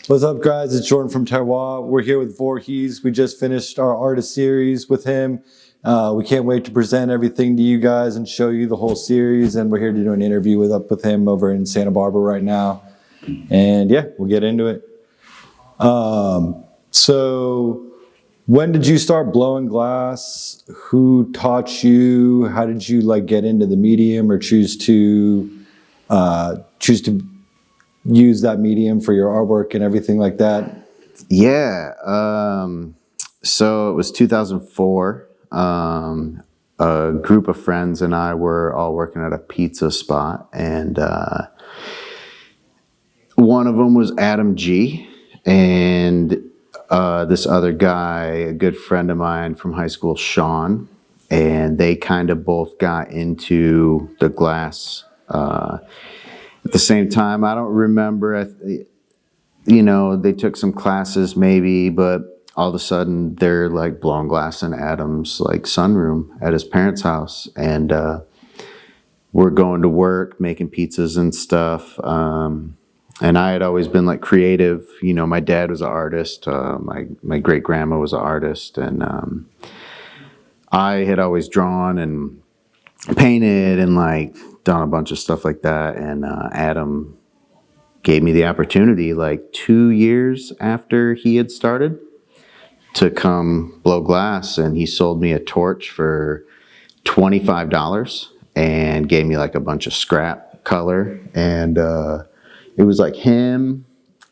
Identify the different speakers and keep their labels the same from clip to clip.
Speaker 1: What's up, guys? It's Jordan from Terroir. We're here with Voorhees. We just finished our artist series with him. We can't wait to present everything to you guys and show you the whole series. And we're here to do an interview with him over in Santa Barbara right now. And yeah, we'll get into it. So when did you start blowing glass? Who taught you? How did you get into the medium or choose to use that medium for your artwork and everything like that?
Speaker 2: Yeah. So it was 2004. A group of friends and I were all working at a pizza spot, and one of them was Adam G, and this other guy, a good friend of mine from high school, Sean, and they kind of both got into the glass at the same time. I don't remember, they took some classes maybe, but all of a sudden they're blowing glass in Adam's sunroom at his parents' house. And we're going to work, making pizzas and stuff. And I had always been creative. My dad was an artist. My great grandma was an artist. And I had always drawn and painted and done a bunch of stuff like that. And Adam gave me the opportunity 2 years after he had started to come blow glass, and he sold me a torch for $25 and gave me a bunch of scrap color. And it was him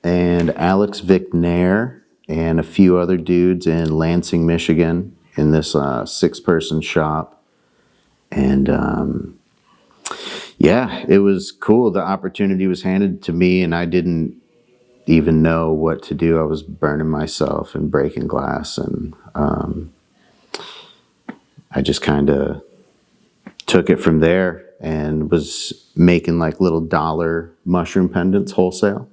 Speaker 2: and Alex Vicknair and a few other dudes in Lansing, Michigan, in this 6-person shop. And yeah, it was cool. The opportunity was handed to me, and I didn't even know what to do. I was burning myself and breaking glass, and I just kind of took it from there and was making little dollar mushroom pendants wholesale.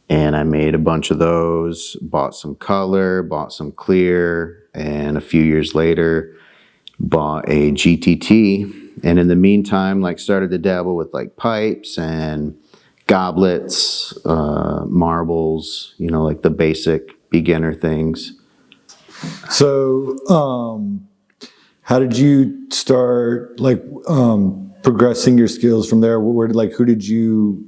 Speaker 2: And I made a bunch of those, bought some color, bought some clear, and a few years later bought a GTT. And in the meantime, started to dabble with pipes and goblets, marbles, the basic beginner things.
Speaker 1: So, how did you start progressing your skills from there? Where did you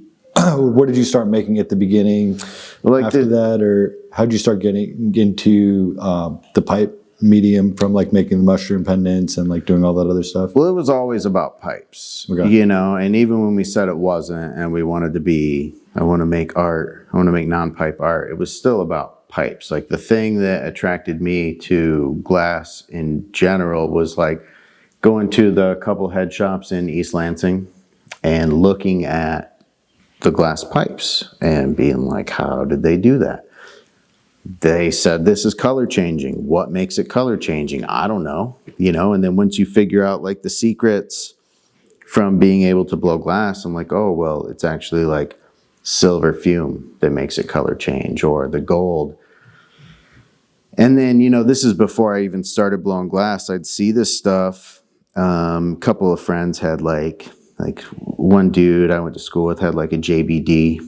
Speaker 1: start making at the beginning? After that, or how did you start getting into the pipe medium from making the mushroom pendants and doing all that other stuff?
Speaker 2: Well, it was always about pipes,
Speaker 1: okay.
Speaker 2: And even when we said it wasn't, and we wanted to be, I want to make art, I want to make non-pipe art, it was still about pipes. The thing that attracted me to glass in general was going to the couple head shops in East Lansing and looking at the glass pipes and being how did they do that? They said this is color changing. What makes it color changing? I don't know, and then once you figure out the secrets from being able to blow glass, I'm oh, well, it's actually silver fume that makes it color change, or the gold. And then, this is before I even started blowing glass. I'd see this stuff. A couple of friends had one dude I went to school with had a JBD,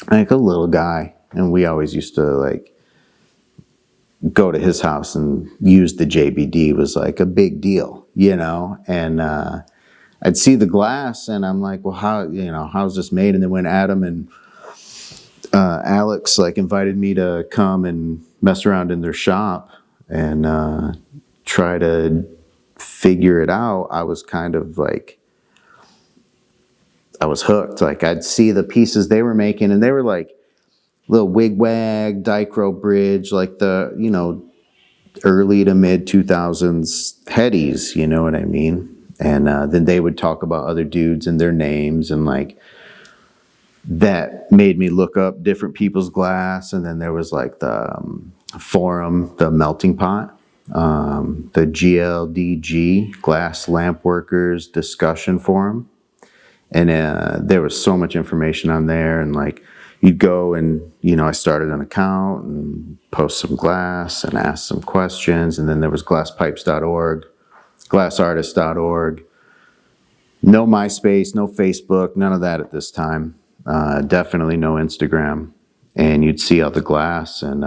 Speaker 2: a little guy. And we always used to go to his house and use the JBD. It was a big deal, and I'd see the glass and I'm well, how's this made? And then when Adam and Alex invited me to come and mess around in their shop and try to figure it out, I was kind of I was hooked. I'd see the pieces they were making, and they were little wigwag, dichro bridge, the, early to mid 2000s headies, you know what I mean? And then they would talk about other dudes and their names, and that made me look up different people's glass. And then there was the forum, the melting pot, the GLDG, Glass Lamp Workers Discussion Forum. And there was so much information on there, and you'd go and, I started an account and post some glass and ask some questions. And then there was glasspipes.org, glassartist.org. No MySpace, no Facebook, none of that at this time. Definitely no Instagram. and you'd see all the glass and,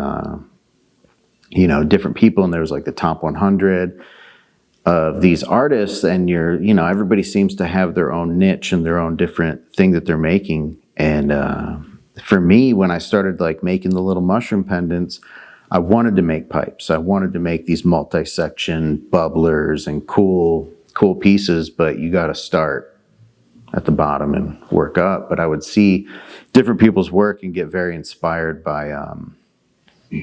Speaker 2: different people. And there was like the top 100 of these artists, and everybody seems to have their own niche and their own different thing that they're making. And for me, when I started like making the little mushroom pendants, I wanted to make pipes. I wanted to make these multi-section bubblers and cool pieces, but you got to start at the bottom and work up. But I would see different people's work and get very inspired by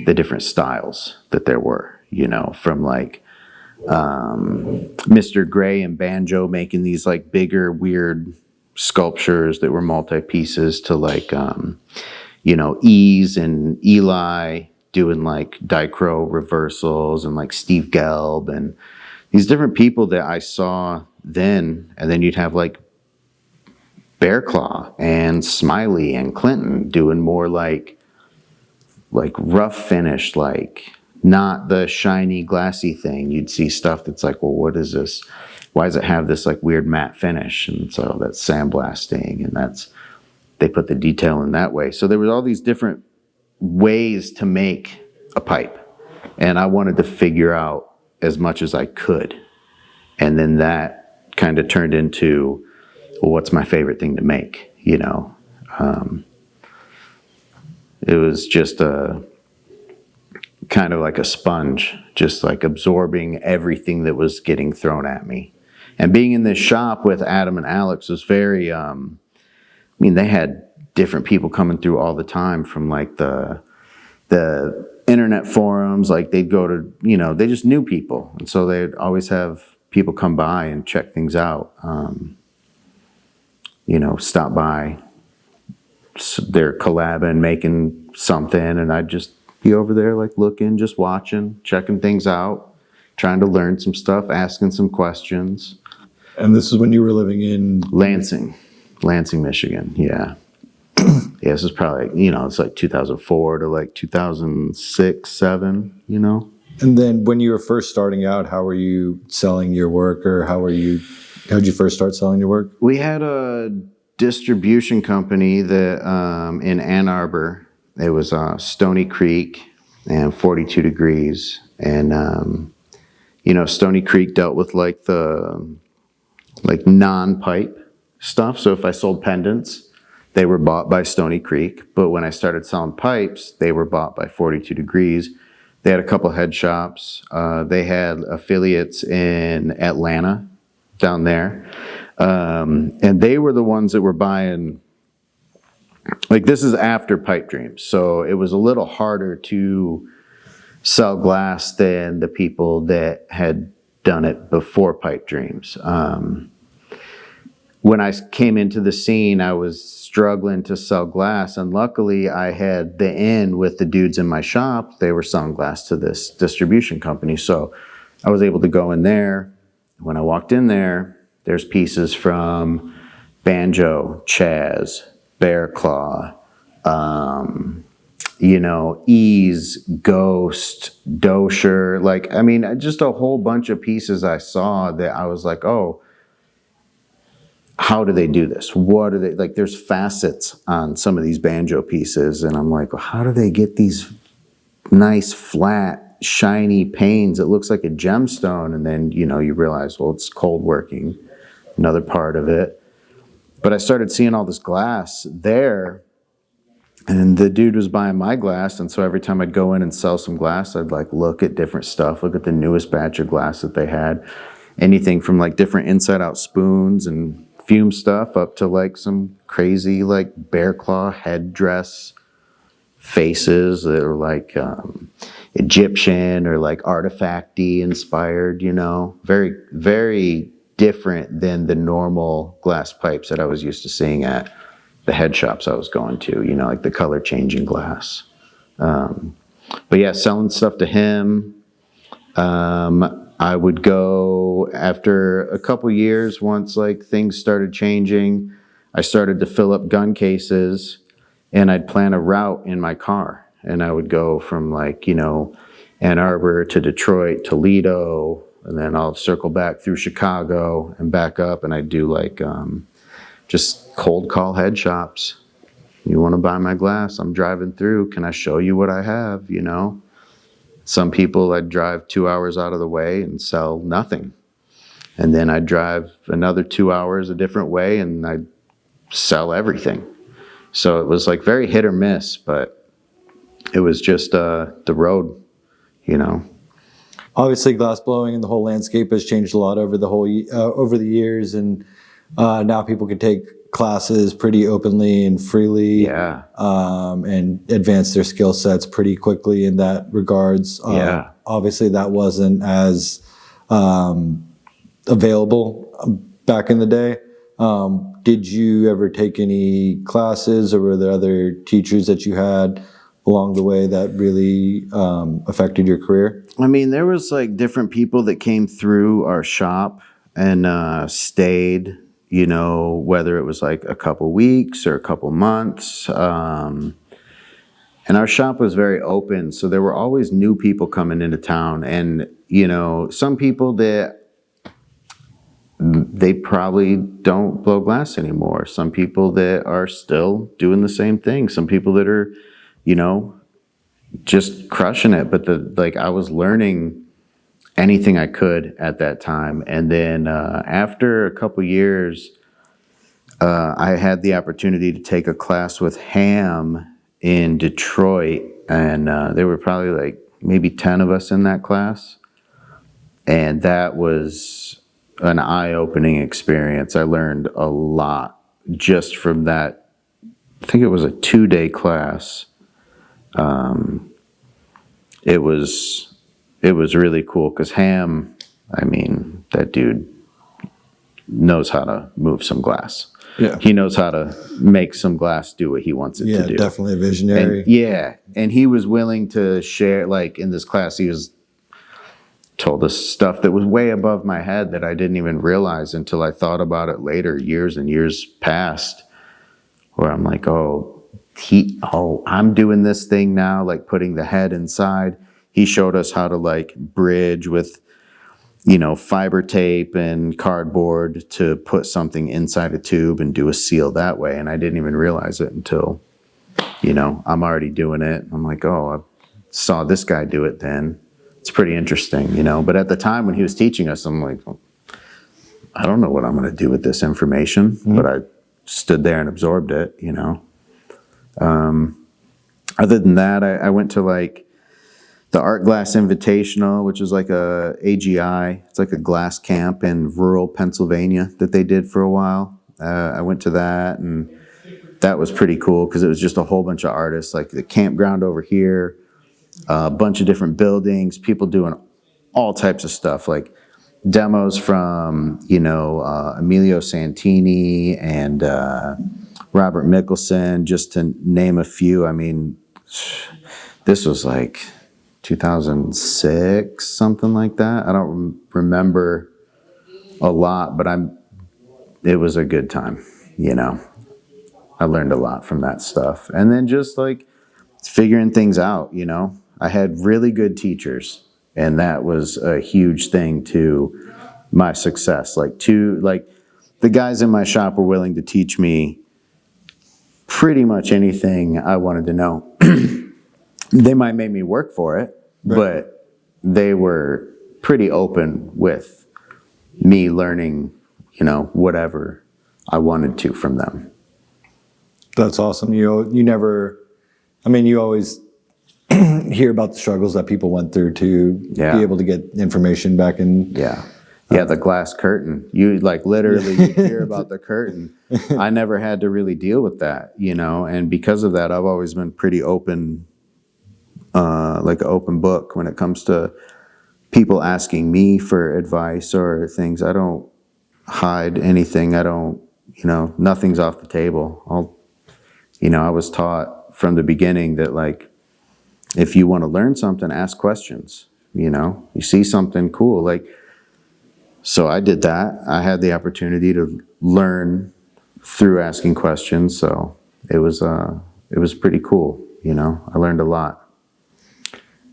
Speaker 2: the different styles that there were, from like Mr. Gray and Banjo making these like bigger, weird sculptures that were multi-pieces to like, Ease and Eli doing like dichro reversals, and like Steve Gelb and these different people that I saw then. And then you'd have like Bear Claw and Smiley and Clinton doing more like rough finish, like not the shiny glassy thing. You'd see stuff that's like, well, what is this? Why does it have this like weird matte finish? And so that's sandblasting, and they put the detail in that way. So there was all these different ways to make a pipe, and I wanted to figure out as much as I could. And then that kind of turned into, well, what's my favorite thing to make? It was just a kind of like a sponge, just like absorbing everything that was getting thrown at me. And being in this shop with Adam and Alex was very, they had different people coming through all the time from like the internet forums. Like they'd go to, they just knew people. And so they'd always have people come by and check things out, stop by. They're collabing, making something, and I'd just be over there like looking, just watching, checking things out, trying to learn some stuff, asking some questions.
Speaker 1: And this is when you were living in
Speaker 2: Lansing, Michigan. Yeah. Yeah, this is probably, it's like 2004 to like 2006, 7,
Speaker 1: And then when you were first starting out, how were you selling your work, or how'd you first start selling your work?
Speaker 2: We had a distribution company that in Ann Arbor. It was Stony Creek and 42 Degrees. And, Stony Creek dealt with like the non-pipe stuff. So if I sold pendants, they were bought by Stony Creek. But when I started selling pipes, they were bought by 42 Degrees. They had a couple head shops. They had affiliates in Atlanta down there. And they were the ones that were buying, like this is after Pipe Dreams. So it was a little harder to sell glass than the people that had done it before Pipe Dreams. When I came into the scene, I was struggling to sell glass, and luckily I had the in with the dudes in my shop. They were selling glass to this distribution company. So I was able to go in there. When I walked in there, there's pieces from Banjo, Chaz, Bear Claw, Ease, Ghost, Dosher, just a whole bunch of pieces I saw that I was like, oh, how do they do this? What are they, like, there's facets on some of these banjo pieces, and I'm like, well, how do they get these nice, flat, shiny panes? It looks like a gemstone, and then, you realize, well, it's cold working, another part of it. But I started seeing all this glass there, and the dude was buying my glass, and so every time I'd go in and sell some glass, I'd like look at different stuff, look at the newest batch of glass that they had. Anything from like different inside out spoons and fume stuff up to like some crazy like bear claw headdress faces that are like Egyptian or like artifacty inspired, very, very different than the normal glass pipes that I was used to seeing at the head shops I was going to, like the color changing glass. But yeah, selling stuff to him. I would go after a couple years, once like things started changing, I started to fill up gun cases, and I'd plan a route in my car, and I would go from like, Ann Arbor to Detroit, Toledo, and then I'll circle back through Chicago and back up, and I'd do like just cold call head shops, you want to buy my glass? I'm driving through. Can I show you what I have? Some people I'd drive 2 hours out of the way and sell nothing. And then I'd drive another 2 hours a different way and I'd sell everything. So it was like very hit or miss, but it was just the road,
Speaker 1: Obviously, glass blowing and the whole landscape has changed a lot over over the years, and now people can take classes pretty openly and freely,
Speaker 2: Yeah.
Speaker 1: and advance their skill sets pretty quickly in that regards.
Speaker 2: Yeah.
Speaker 1: Obviously, that wasn't as available back in the day. Did you ever take any classes, or were there other teachers that you had along the way that really affected your career?
Speaker 2: I mean, there was like different people that came through our shop and stayed, whether it was like a couple weeks or a couple months. And our shop was very open, so there were always new people coming into town. And, some people that they probably don't blow glass anymore. Some people that are still doing the same thing. Some people that are, just crushing it. But I was learning anything I could at that time. And then after a couple years, I had the opportunity to take a class with Ham in Detroit. And there were probably like maybe 10 of us in that class. And that was an eye-opening experience. I learned a lot just from that. I think it was a 2-day class. It was really cool because Ham, I mean, that dude knows how to move some glass.
Speaker 1: Yeah.
Speaker 2: He knows how to make some glass do what he wants it to do.
Speaker 1: Yeah, definitely a visionary.
Speaker 2: And he was willing to share, like in this class, he was told us stuff that was way above my head that I didn't even realize until I thought about it later, years and years past, where I'm like, I'm doing this thing now, like putting the head inside. He showed us how to like bridge with, fiber tape and cardboard to put something inside a tube and do a seal that way. And I didn't even realize it until, I'm already doing it. I'm like, I saw this guy do it then. It's pretty interesting, But at the time when he was teaching us, I'm like, I don't know what I'm going to do with this information. Mm-hmm. But I stood there and absorbed it, Other than that, I went to like the Art Glass Invitational, which is like a AGI. It's like a glass camp in rural Pennsylvania that they did for a while. I went to that, and that was pretty cool because it was just a whole bunch of artists, like the campground over here, a bunch of different buildings, people doing all types of stuff, like demos from, Emilio Santini and Robert Mickelson, just to name a few. I mean, this was like 2006, something like that. I don't remember a lot, but it was a good time, I learned a lot from that stuff. And then just like figuring things out, I had really good teachers, and that was a huge thing to my success. The guys in my shop were willing to teach me pretty much anything I wanted to know. They might make me work for it, right, but they were pretty open with me learning, whatever I wanted to from them.
Speaker 1: That's awesome. You always hear about the struggles that people went through to be able to get information back in.
Speaker 2: Yeah, the glass curtain. You literally you hear about the curtain. I never had to really deal with that, and because of that, I've always been pretty open, like an open book when it comes to people asking me for advice or things. I don't hide anything. I don't, nothing's off the table. I was taught from the beginning that if you want to learn something, ask questions. You see something cool, so I did that. I had the opportunity to learn through asking questions, so it was pretty cool. I learned a lot.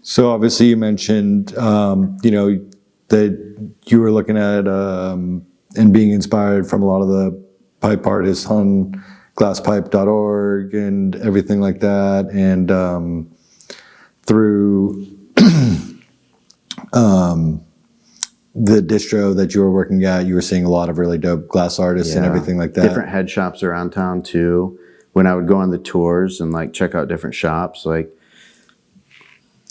Speaker 1: So obviously you mentioned, that you were looking at and being inspired from a lot of the pipe artists on glasspipe.org and everything like that, and through the distro that you were working at, you were seeing a lot of really dope glass artists and everything like that.
Speaker 2: Different head shops around town too. When I would go on the tours and like check out different shops, like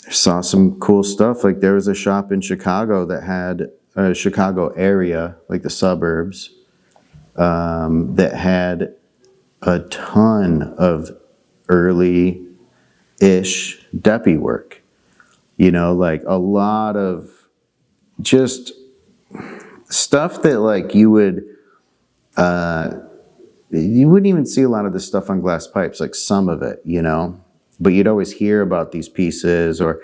Speaker 2: saw some cool stuff. Like there was a shop in Chicago that had a Chicago area, like the suburbs, that had a ton of early-ish Deppy work. You know, like a lot of just stuff that like you wouldn't even see a lot of this stuff on glass pipes, like some of it, you know, but you'd always hear about these pieces, or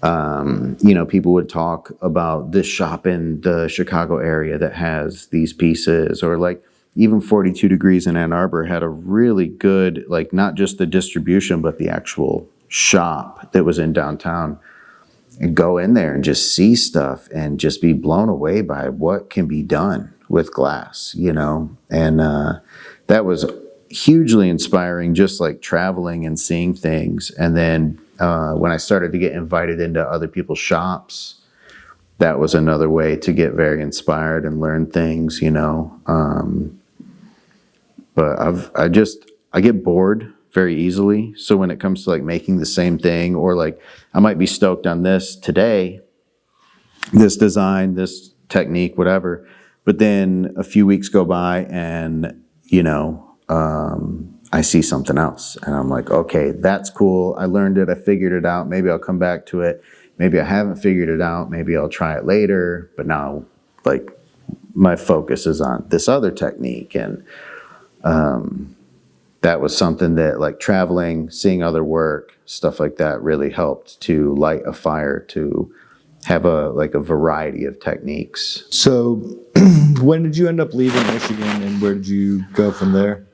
Speaker 2: you know, people would talk about this shop in the Chicago area that has these pieces, or like even 42 Degrees in Ann Arbor had a really good, like not just the distribution, but the actual shop that was in downtown. And go in there and just see stuff and just be blown away by what can be done with glass, you know? And that was hugely inspiring, just like traveling and seeing things. And then when I started to get invited into other people's shops, that was another way to get very inspired and learn things, you know? But I get bored very easily. So when it comes to like making the same thing, or like I might be stoked on this today, this design, this technique, whatever, but then a few weeks go by and, you know, I see something else and I'm like, okay, that's cool. I learned it. I figured it out. Maybe I'll come back to it. Maybe I haven't figured it out. Maybe I'll try it later. But now like my focus is on this other technique. And, that was something that like traveling, seeing other work, stuff like that really helped to light a fire, to have a variety of techniques.
Speaker 1: So when did you end up leaving Michigan, and where did you go from there?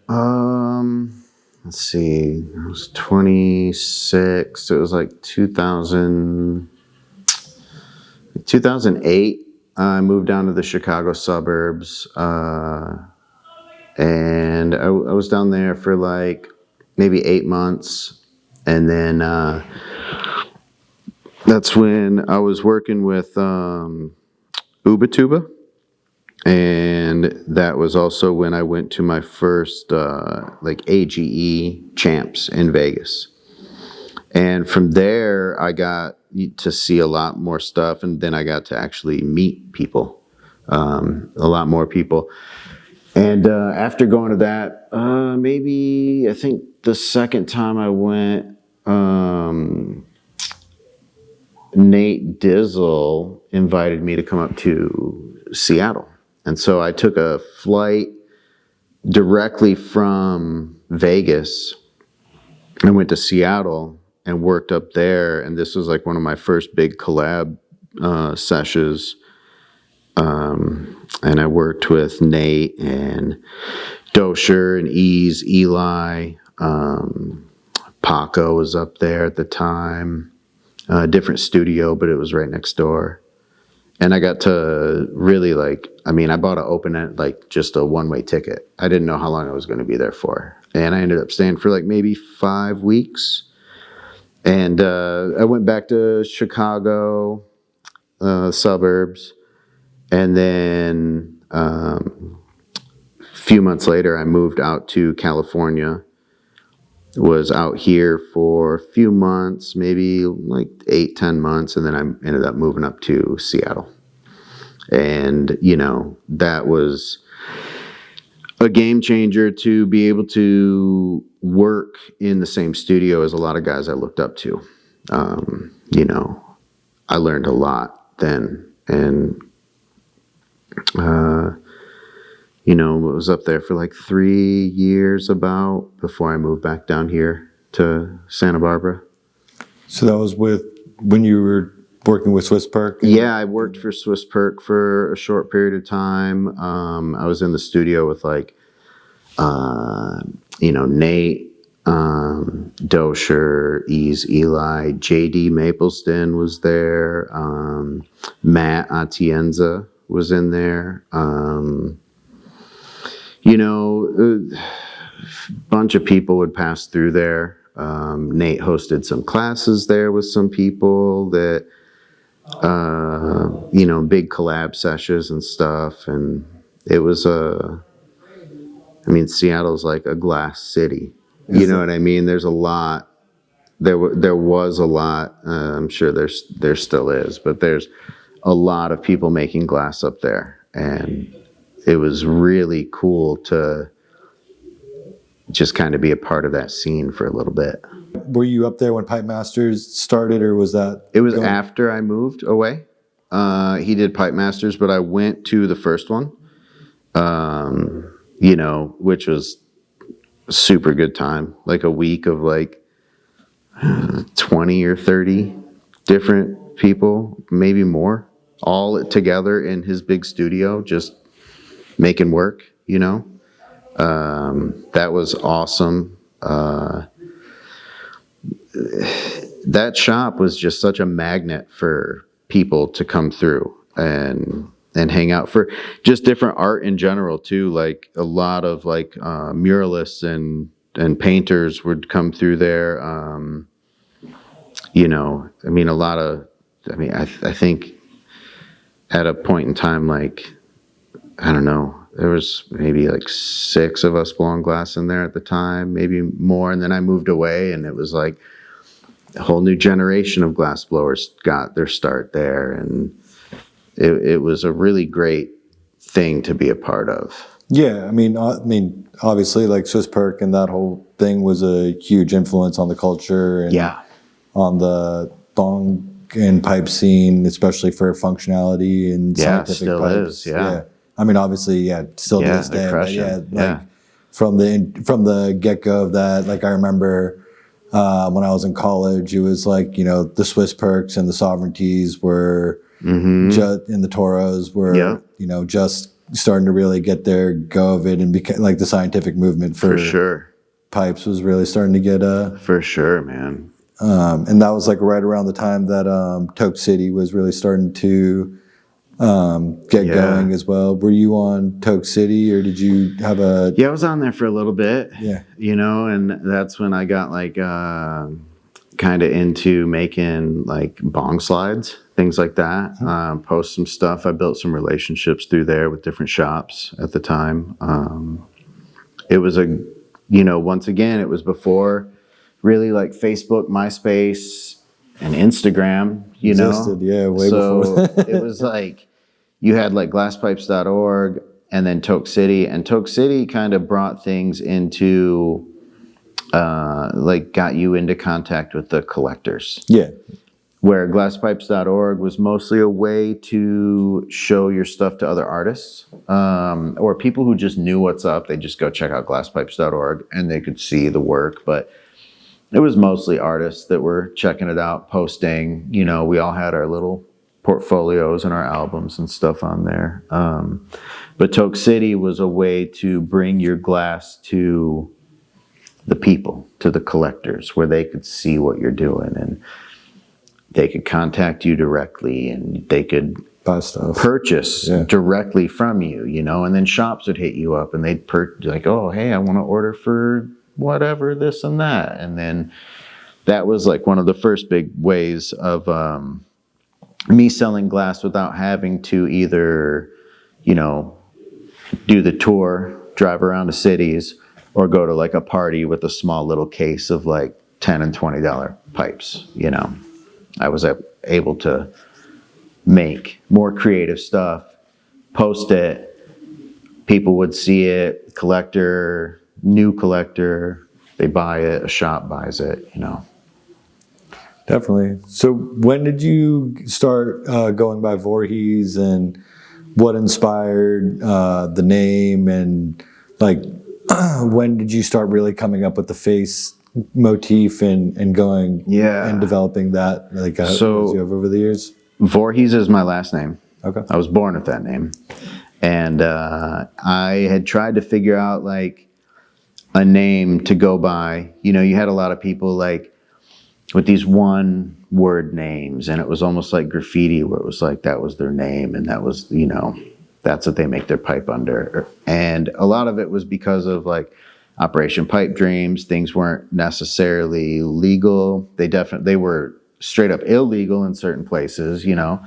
Speaker 2: Let's see, I was 26. It was like 2008. I moved down to the Chicago suburbs. And I was down there for like maybe 8 months. And then that's when I was working with Ubatuba. And that was also when I went to my first like AGE champs in Vegas. And from there, I got to see a lot more stuff. And then I got to actually meet people, a lot more people. And after going to that, maybe I think the second time I went, Nate Dizzle invited me to come up to Seattle. And so I took a flight directly from Vegas and went to Seattle and worked up there. And this was like one of my first big collab sessions. And I worked with Nate and Dosher and Ease, Eli. Paco was up there at the time. Different studio, but it was right next door. And I got to really like, I bought an open, like just a one-way ticket. I didn't know how long I was going to be there for. And I ended up staying for like maybe 5 weeks. And I went back to Chicago, suburbs. And then a few months later, I moved out to California. Was out here for a few months, maybe like 8-10 months. And then I ended up moving up to Seattle. And, you know, that was a game changer to be able to work in the same studio as a lot of guys I looked up to. You know, I learned a lot then. And, you know, I was up there for like 3 years about before I moved back down here to Santa Barbara.
Speaker 1: So that was when you were working with Swiss Perk?
Speaker 2: Yeah, I worked for Swiss Perk for a short period of time. I was in the studio with like, you know, Nate, Dosher, Ease, Eli, JD Mapleston was there. Matt Atienza was in there. You know, bunch of people would pass through there. Nate hosted some classes there with some people that, big collab sessions and stuff. And it was Seattle's like a glass city. You know what I mean? There's a lot. There was a lot. I'm sure there still is, but there's a lot of people making glass up there, and it was really cool to just kind of be a part of that scene for a little bit.
Speaker 1: Were you up there when Pipe Masters started, or was that?
Speaker 2: It was after I moved away. He did Pipe Masters, but I went to the first one, which was a super good time. Like a week of like 20 or 30 different people, maybe more, all together in his big studio, just making work, That was awesome. That shop was just such a magnet for people to come through and hang out, for just different art in general too. Like a lot of like muralists and painters would come through there. I think at a point in time, like, I don't know, there was maybe like 6 of us blowing glass in there at the time, maybe more. And then I moved away, and it was like a whole new generation of glass blowers got their start there. And it was a really great thing to be a part of.
Speaker 1: Yeah, obviously, like Swiss Perk and that whole thing was a huge influence on the culture and on the bong and pipe scene, especially for functionality and scientific
Speaker 2: still
Speaker 1: pipes.
Speaker 2: Is, yeah.
Speaker 1: Obviously, still to this day. But from the get-go of that, like I remember when I was in college, it was like, the Swiss Perks and the Sovereignties were just, and the Toros were, just starting to really get their go of it, and like the scientific movement for
Speaker 2: sure
Speaker 1: pipes was really starting to get
Speaker 2: for sure, man.
Speaker 1: And that was like right around the time that Toke City was really starting to get going as well. Were you on Toke City, or did you have a?
Speaker 2: Yeah, I was on there for a little bit.
Speaker 1: Yeah,
Speaker 2: and that's when I got like kind of into making like bong slides, things like that. Post some stuff. I built some relationships through there with different shops at the time. It was once again, it was before really like Facebook, MySpace, and Instagram,
Speaker 1: existed, way
Speaker 2: so
Speaker 1: before.
Speaker 2: It was like you had like glasspipes.org and then Toke City, and Toke City kind of brought things into got you into contact with the collectors.
Speaker 1: Yeah.
Speaker 2: Where glasspipes.org was mostly a way to show your stuff to other artists, or people who just knew what's up. They just go check out glasspipes.org and they could see the work. But it was mostly artists that were checking it out, posting. We all had our little portfolios and our albums and stuff on there. But Toke City was a way to bring your glass to the people, to the collectors, where they could see what you're doing, and they could contact you directly, and they could
Speaker 1: buy stuff,
Speaker 2: purchase directly from you, and then shops would hit you up and they'd like, oh, hey, I want to order for whatever, this and that. And then that was like one of the first big ways of me selling glass without having to either, do the tour, drive around the cities, or go to like a party with a small little case of like $10 and $20 pipes. I was able to make more creative stuff, post it, people would see it, collector, new collector, they buy it, a shop buys it,
Speaker 1: Definitely. So when did you start going by Voorhees, and what inspired the name, and like when did you start really coming up with the face motif and going and developing that as you have over the years?
Speaker 2: Voorhees is my last name.
Speaker 1: Okay.
Speaker 2: I was born with that name. And I had tried to figure out like a name to go by. You had a lot of people like with these one word names, and it was almost like graffiti, where it was like that was their name, and that was, that's what they make their pipe under. And a lot of it was because of like Operation Pipe Dreams. Things weren't necessarily legal. They were straight up illegal in certain places, you know.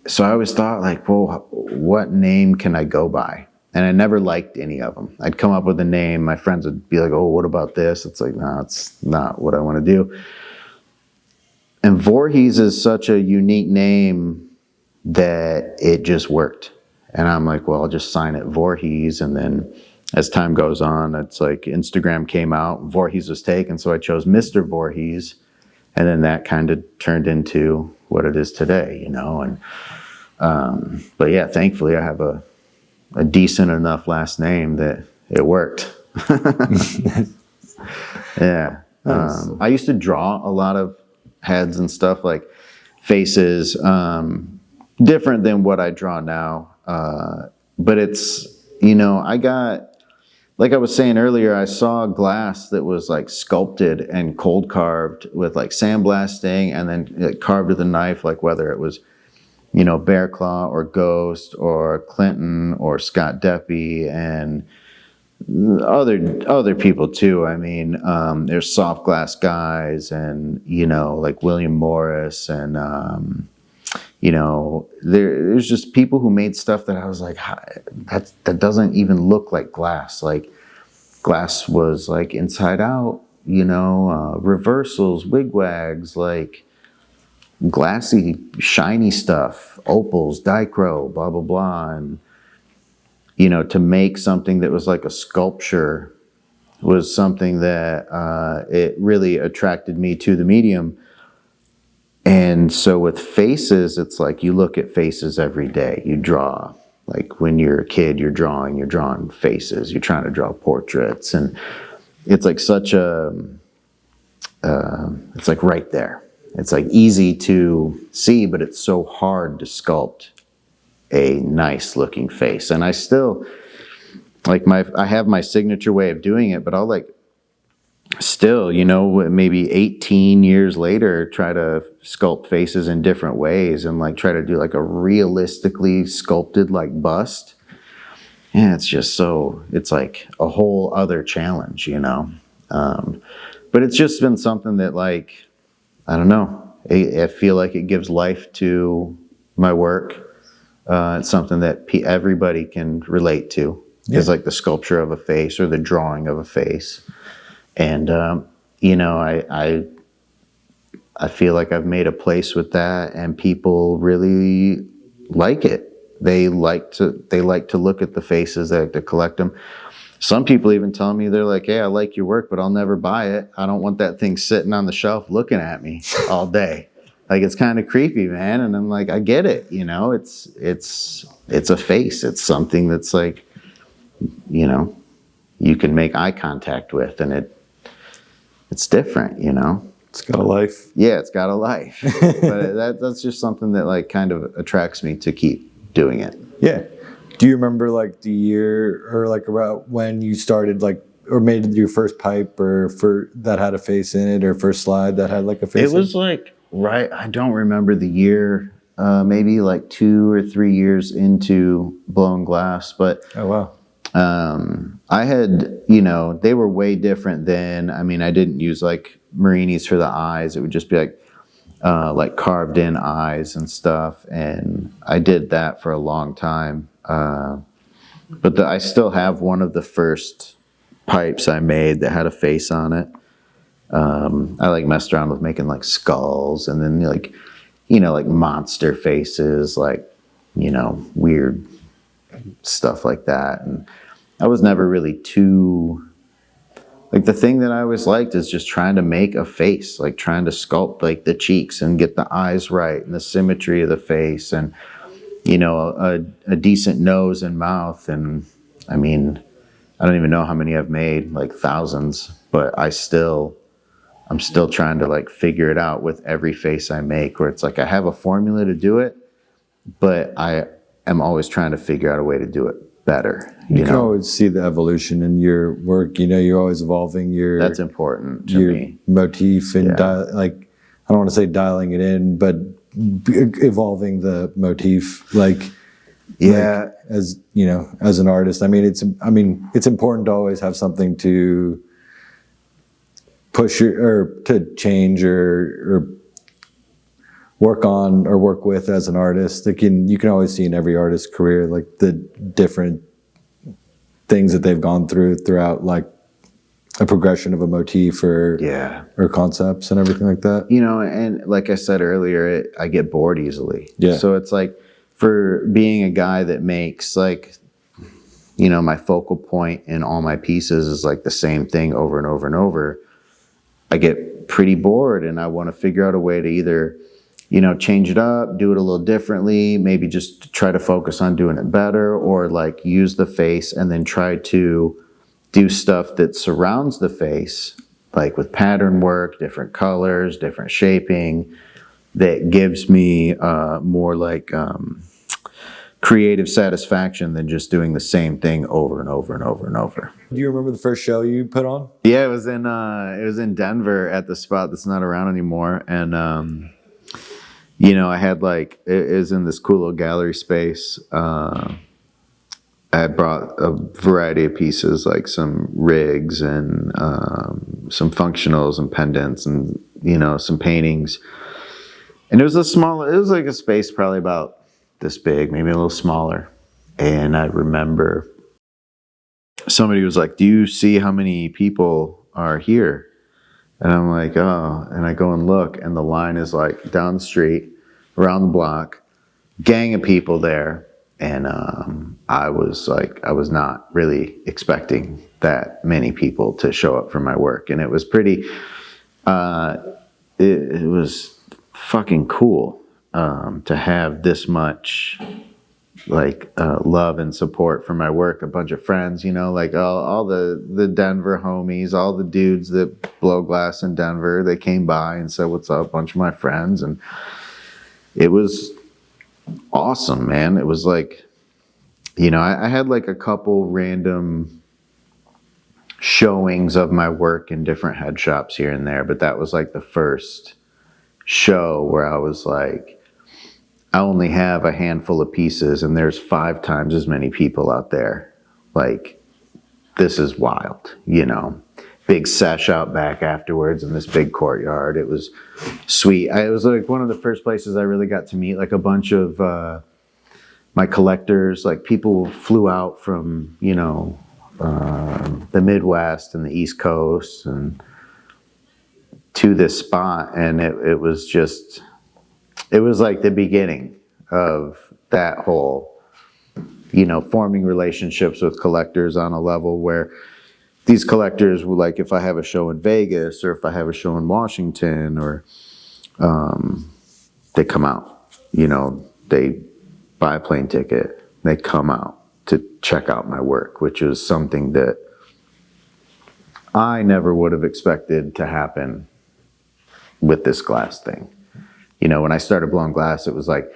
Speaker 2: So I always thought like, well, what name can I go by? And I never liked any of them. I'd come up with a name. My friends would be like, oh, what about this? It's like, no, it's not what I want to do. And Voorhees is such a unique name that it just worked. And I'm like, well, I'll just sign it Voorhees. And then as time goes on, it's like Instagram came out, Voorhees was taken. So I chose Mr. Voorhees. And then that kind of turned into what it is today, you know. And but yeah, thankfully I have a decent enough last name that it worked. Yeah. Nice. I used to draw a lot of heads and stuff, like faces, different than what I draw now. But it's, you know, like I was saying earlier, I saw glass that was like sculpted and cold carved with like sandblasting and then like carved with a knife, like whether it was, you know, Bear Claw or Ghost or Clinton or Scott Deppy and other people too. I mean, there's soft glass guys and, you know, like William Morris and, you know, there's just people who made stuff that I was like, that doesn't even look like glass. Like glass was like Inside Out, you know, reversals, wigwags, like glassy, shiny stuff, opals, dichro, blah, blah, blah. And, you know, to make something that was like a sculpture was something that it really attracted me to the medium. And so with faces, it's like you look at faces every day. You draw, like when you're a kid, you're drawing faces. You're trying to draw portraits. And it's like such a, it's like right there. It's like easy to see, but it's so hard to sculpt a nice looking face. And I still, like I have my signature way of doing it, but I'll like, still, you know, maybe 18 years later, try to sculpt faces in different ways and like try to do like a realistically sculpted like bust. And it's just so, it's like a whole other challenge, you know. But it's just been something that like, I don't know, I feel like it gives life to my work. It's something that everybody can relate to. Yeah. It's like the sculpture of a face or the drawing of a face. And, you know, I feel like I've made a place with that and people really like it. They like to look at the faces, they like to collect them. Some people even tell me, they're like, hey, I like your work, but I'll never buy it. I don't want that thing sitting on the shelf looking at me all day. Like, it's kind of creepy, man. And I'm like, I get it. You know, it's a face. It's something that's like, you know, you can make eye contact with, and it's different, you know.
Speaker 1: It's got a life.
Speaker 2: Yeah, it's got a life. But that's just something that like kind of attracts me to keep doing it.
Speaker 1: Yeah. Do you remember like the year or like about when you started like or made your first pipe or that had a face in it or first slide that had like a face?
Speaker 2: It was like I don't remember the year. Maybe like 2 or 3 years into Blown Glass, but
Speaker 1: oh wow.
Speaker 2: I had, you know, they were way different then. I mean, I didn't use like Marinis for the eyes. It would just be like carved in eyes and stuff. And I did that for a long time. But I still have one of the first pipes I made that had a face on it. I like messed around with making like skulls and then like, you know, like monster faces, like, you know, weird stuff like that. And I was never really too, like, the thing that I always liked is just trying to make a face, like trying to sculpt like the cheeks and get the eyes right and the symmetry of the face and, you know, a decent nose and mouth. And I mean, I don't even know how many I've made, like thousands, but I'm still trying to like figure it out with every face I make, where it's like I have a formula to do it, but I am always trying to figure out a way to do it better.
Speaker 1: You can always see the evolution in your work. You know, you're always evolving your.
Speaker 2: That's important to me.
Speaker 1: Motif and like, I don't want to say dialing it in, but evolving the motif. Like,
Speaker 2: Yeah.
Speaker 1: Like, as you know, as an artist, I mean, it's important to always have something to push or to change or work on or work with as an artist. You can always see in every artist's career, like the different things that they've gone throughout, like a progression of a motif or concepts and everything like that.
Speaker 2: You know, and like I said earlier, I get bored easily.
Speaker 1: Yeah.
Speaker 2: So it's like, for being a guy that makes, like, you know, my focal point in all my pieces is like the same thing over and over and over, I get pretty bored, and I want to figure out a way to either, you know, change it up, do it a little differently, maybe just try to focus on doing it better, or like use the face and then try to do stuff that surrounds the face, like with pattern work, different colors, different shaping, that gives me more like creative satisfaction than just doing the same thing over and over and over and over.
Speaker 1: Do you remember the first show you put on?
Speaker 2: Yeah, it was in Denver at the spot that's not around anymore, and you know, I had like, it was in this cool little gallery space. I brought a variety of pieces, like some rigs and some functionals and pendants, and, you know, some paintings. And it was like a space probably about this big, maybe a little smaller. And I remember somebody was like, "Do you see how many people are here?" And I'm like, "Oh," and I go and look, and the line is like down the street, around the block, gang of people there. And I was not really expecting that many people to show up for my work. And it was pretty, it was fucking cool to have this much like love and support for my work. A bunch of friends, you know, like all the Denver homies, all the dudes that blow glass in Denver, they came by and said, "What's up?" A bunch of my friends. And it was awesome, man. It was like, you know, I had like a couple random showings of my work in different head shops here and there, but that was like the first show where I was like, I only have a handful of pieces and there's 5 times as many people out there. Like, this is wild, you know. Big sesh out back afterwards in this big courtyard. It was sweet. It was like one of the first places I really got to meet like a bunch of my collectors. Like, people flew out from, you know, the Midwest and the East Coast and to this spot, and it was like the beginning of that whole, you know, forming relationships with collectors on a level where these collectors were like, if I have a show in Vegas or if I have a show in Washington, or they come out, you know, they buy a plane ticket, they come out to check out my work, which is something that I never would have expected to happen with this glass thing. You know, when I started blowing glass, it was like,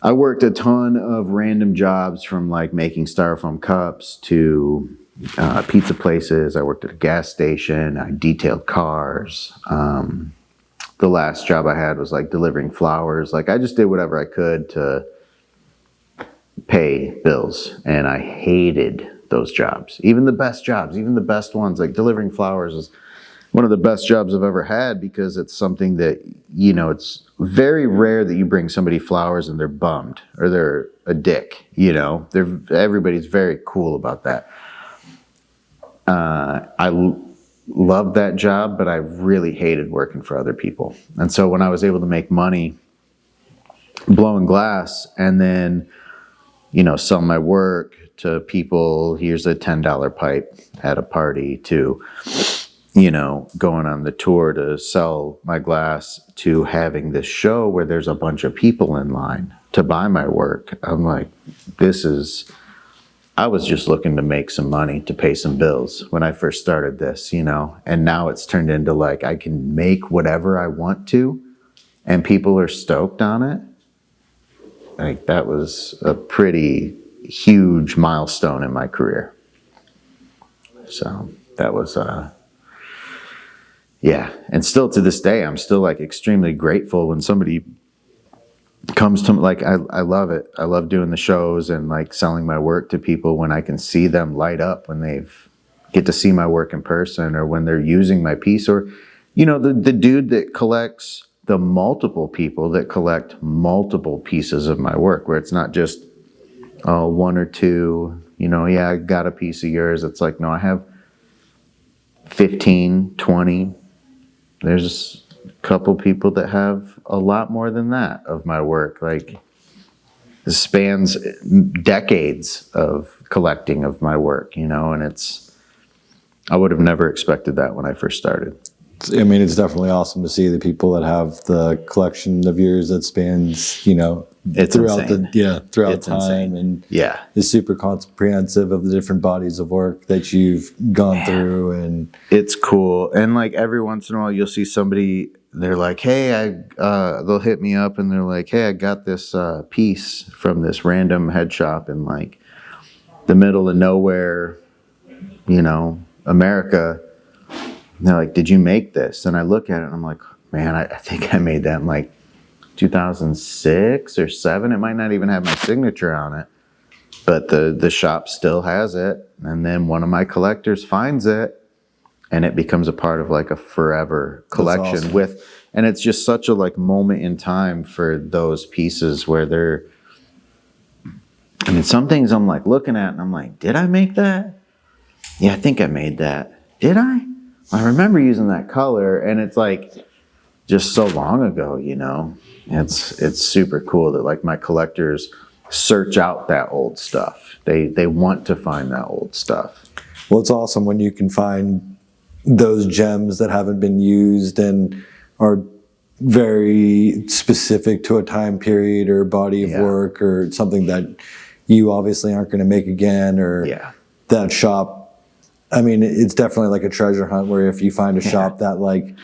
Speaker 2: I worked a ton of random jobs, from like making styrofoam cups to pizza places. I worked at a gas station. I detailed cars. The last job I had was like delivering flowers. Like, I just did whatever I could to pay bills, and I hated those jobs. Even the best jobs, even the best ones, like delivering flowers is one of the best jobs I've ever had, because it's something that, you know, it's very rare that you bring somebody flowers and they're bummed or they're a dick, you know. Everybody's very cool about that. I loved that job, but I really hated working for other people. And so when I was able to make money blowing glass and then, you know, sell my work to people, here's a $10 pipe at a party, to, you know, going on the tour to sell my glass, to having this show where there's a bunch of people in line to buy my work. I'm like, I was just looking to make some money to pay some bills when I first started this, you know, and now it's turned into like, I can make whatever I want to and people are stoked on it. Like, that was a pretty huge milestone in my career. So that was, yeah. And still to this day, I'm still like extremely grateful when somebody comes to like I love it. I love doing the shows and like selling my work to people when I can see them light up when they've get to see my work in person, or when they're using my piece, or the dude that collects, the multiple people that collect multiple pieces of my work, where it's not just one or two, yeah, I got a piece of yours. It's like, no, I have 15, 20. There's a couple people that have a lot more than that of my work. Like, it spans decades of collecting of my work, and I would have never expected that when I first started.
Speaker 1: I mean, it's definitely awesome to see the people that have the collection of yours that spans,
Speaker 2: It's
Speaker 1: throughout
Speaker 2: insane.
Speaker 1: throughout
Speaker 2: It's
Speaker 1: time,
Speaker 2: insane.
Speaker 1: and
Speaker 2: Yeah.
Speaker 1: is super comprehensive of the different bodies of work that you've gone through. And
Speaker 2: It's cool. And like every once in a while you'll see somebody, they're like, hey, they'll hit me up and they're like, hey, I got this piece from this random head shop in like the middle of nowhere, America. And they're like, did you make this? And I look at it and I'm like, man, I think I made that in like 2006 or 7. It might not even have my signature on it, but the shop still has it. And then one of my collectors finds it, and it becomes a part of like a forever collection.
Speaker 1: Awesome.
Speaker 2: And it's just such a like moment in time for those pieces where some things I'm like looking at and I'm like, did I make that? Yeah, I think I made that. Did I? I remember using that color, and it's like just so long ago, It's super cool that like my collectors search out that old stuff. They want to find that old stuff.
Speaker 1: well, it's awesome when you can find those gems that haven't been used and are very specific to a time period or body of work or something that you obviously aren't going to make again, or that shop. I mean, it's definitely like a treasure hunt where if you find a shop that like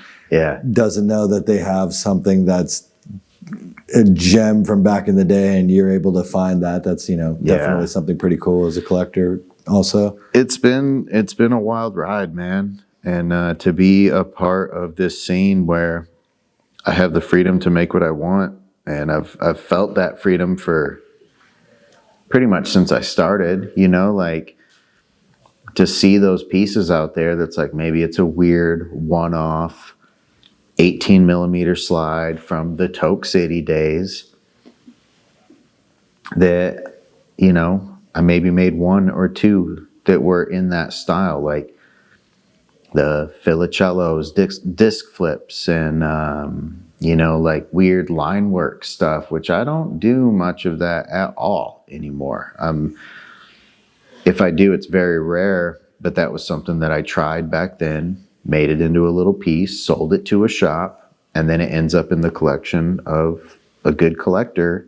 Speaker 1: doesn't know that they have something that's a gem from back in the day, and you're able to find that's definitely something pretty cool as a collector also.
Speaker 2: It's been a wild ride, man. And to be a part of this scene where I have the freedom to make what I want, and I've felt that freedom for pretty much since I started, like to see those pieces out there that's like, maybe it's a weird one-off 18 millimeter slide from the Toke City days that, I maybe made one or two that were in that style, like the Filicellos, disc flips, and, like weird line work stuff, which I don't do much of that at all anymore. If I do, it's very rare, but that was something that I tried back then, made it into a little piece, sold it to a shop, and then it ends up in the collection of a good collector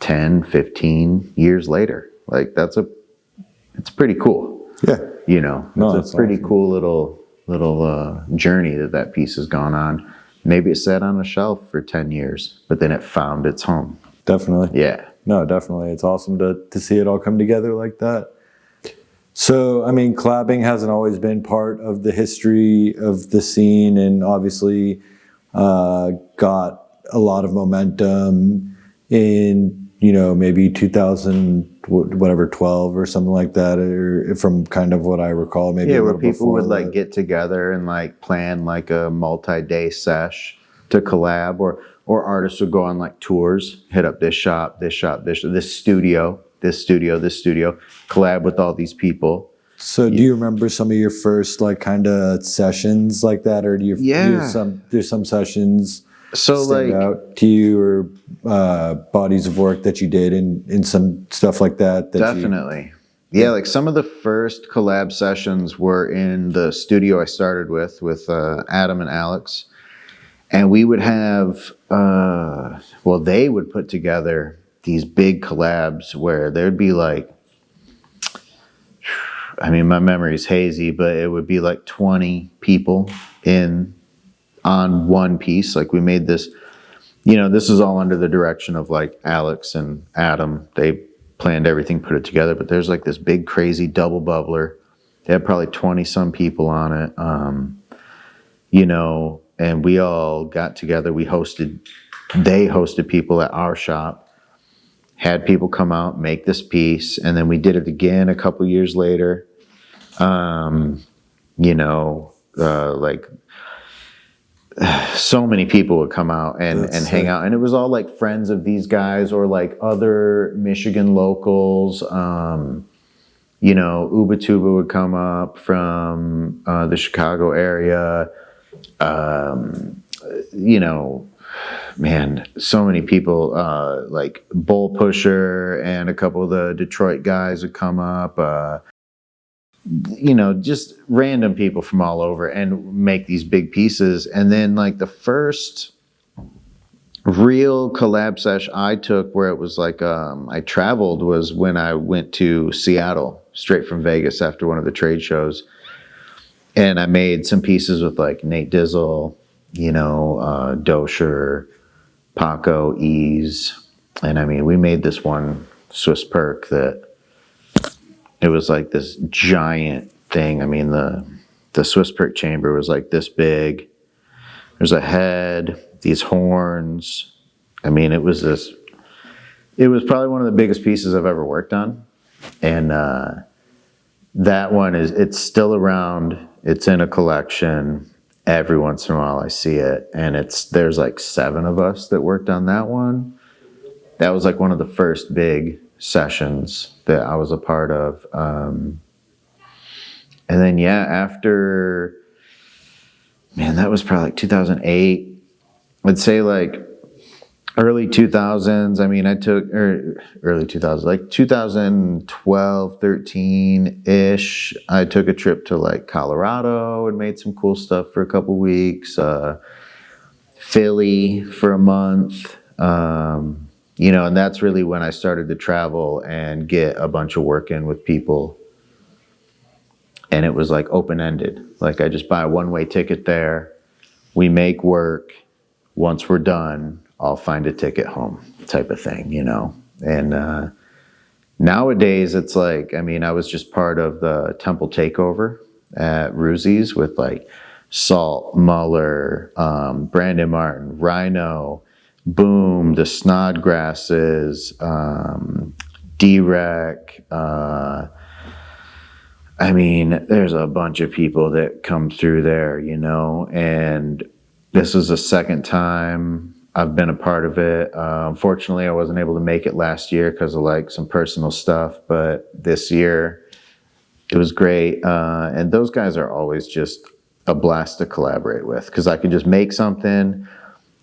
Speaker 2: 10, 15 years later. Like it's pretty cool.
Speaker 1: Yeah.
Speaker 2: It's a pretty awesome. Cool little journey that piece has gone on. Maybe it sat on a shelf for 10 years, but then it found its home.
Speaker 1: Definitely.
Speaker 2: Yeah.
Speaker 1: No, definitely. It's awesome to see it all come together like that. So, I mean, collabing hasn't always been part of the history of the scene, and obviously got a lot of momentum in, maybe 2012 or something like that, or from kind of what I recall, maybe
Speaker 2: where people would like get together and like plan like a multi-day sesh to collab, or artists would go on like tours, hit up this shop, this studio, collab with all these people.
Speaker 1: So do you remember some of your first like kind of sessions like that, or there's some sessions stand out to you, or bodies of work that you did in some stuff like that?
Speaker 2: Definitely. Like some of the first collab sessions were in the studio I started with Adam and Alex. And we would have, they would put together these big collabs where there'd be like, I mean, my memory's hazy, but it would be like 20 people on one piece. Like we made this, this is all under the direction of like Alex and Adam. They planned everything, put it together, but there's like this big crazy double bubbler. They had probably 20 some people on it. And we all got together. We hosted they hosted people at our shop, had people come out, make this piece, and then we did it again a couple years later. Like so many people would come out and hang out, and it was all like friends of these guys or like other Michigan locals. Ubatuba would come up from the Chicago area. Man, so many people, like Bull Pusher and a couple of the Detroit guys would come up. Just random people from all over and make these big pieces. And then like the first real collab sesh I took where it was like I traveled was when I went to Seattle straight from Vegas after one of the trade shows. And I made some pieces with like Nate Dizzle, Dosher, Paco, Ease. And I mean, we made this one Swiss Perk that it was like this giant thing. I mean, the Swiss Perk chamber was like this big. There's a head, these horns. I mean, it was probably one of the biggest pieces I've ever worked on. And that one it's still around. It's in a collection. Every once in a while I see it. And there's like 7 of us that worked on that one. That was like one of the first big sessions that I was a part of. And then, after, man, that was probably like 2008. I'd say like early 2000s. I mean, early 2000s, like 2012, 13-ish. I took a trip to like Colorado and made some cool stuff for a couple weeks. Philly for a month. And that's really when I started to travel and get a bunch of work in with people. And it was like open-ended. Like I just buy a one-way ticket there. We make work. Once we're done, I'll find a ticket home type of thing, And nowadays it's like, I mean, I was just part of the Temple Takeover at Ruzi's with like Salt, Muller, Brandon Martin, Rhino, Boom, the Snodgrasses, D-Rec. I mean, there's a bunch of people that come through there, and this is the second time I've been a part of it. Unfortunately, I wasn't able to make it last year because of like some personal stuff, but this year it was great. And those guys are always just a blast to collaborate with because I can just make something,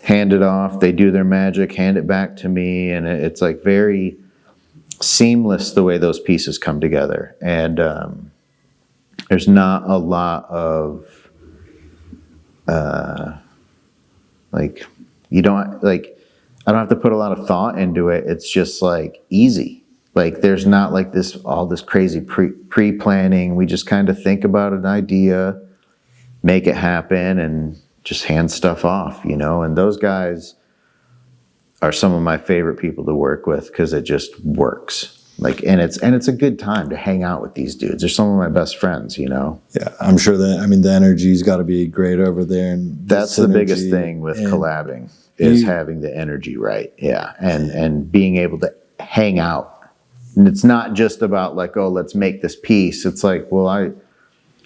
Speaker 2: hand it off, they do their magic, hand it back to me, and it's like very seamless the way those pieces come together. And there's not a lot of I don't have to put a lot of thought into it. It's just like easy. Like there's not like all this crazy pre-planning. We just kind of think about an idea, make it happen, and just hand stuff off, and those guys are some of my favorite people to work with because it just works. Like, and it's a good time to hang out with these dudes. They're some of my best friends,
Speaker 1: Yeah, I'm sure the energy's got to be great over there. And
Speaker 2: that's the biggest thing with collabing is having the energy right. Yeah, and being able to hang out. And it's not just about like, oh, let's make this piece. It's like, well, I